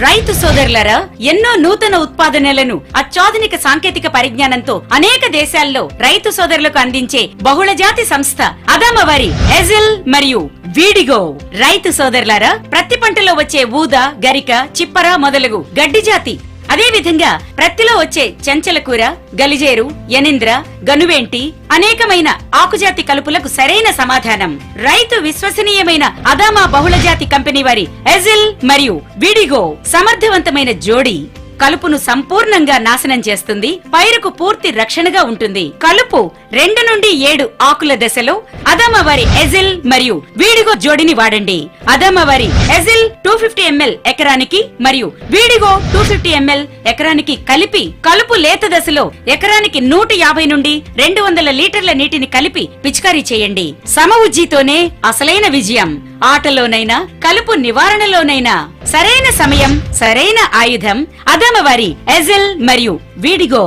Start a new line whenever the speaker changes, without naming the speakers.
రైతు సోదరులారా, ఎన్నో నూతన ఉత్పాదనలను అత్యాధునిక సాంకేతిక పరిజ్ఞానంతో అనేక దేశాల్లో రైతు సోదరులకు అందించే బహుళజాతి సంస్థ అదామ వారి ఎజిల్ మరియు వీడిగో. రైతు సోదరులారా, ప్రతి పంటలో వచ్చే ఊద, గరిక, చిప్పర మొదలగు గడ్డి జాతి, అదే విధంగా ప్రత్తిలో వచ్చే చెంచల కూర, గలిజేరు, యనింద్ర, గనువేంటి అనేకమైన ఆకుజాతి కలుపులకు సరైన సమాధానం రైతు విశ్వసనీయమైన అదామా బహుళజాతి కంపెనీ వారి ఎజిల్ మరియు వీడిగో సమర్థవంతమైన జోడీ. కలుపును సంపూర్ణంగా నాశనం చేస్తుంది, పైరుకు పూర్తి రక్షణగా ఉంటుంది. కలుపు 2 నుండి 7 ఆకుల దశలో అదామ వారి ఎజిల్ మరియు వీడిగో జోడిని వాడండి. అదామ వారి ఎజిల్ 250 ml ఎకరానికి మరియు వీడిగో 250 ml ఎకరానికి కలిపి కలుపు లేత దశలో ఎకరానికి 150 నుండి 200 లీటర్ల నీటిని కలిపి పిచికారీ చేయండి. సమఉజ్జీతోనే అసలైన విజయం. ఆటలోనైనా కలుపు నివారణలోనైనా సరైన సమయం, సరైన ఆయుధం అదామ వారి ఎజిల్ మరియు వీడిగో.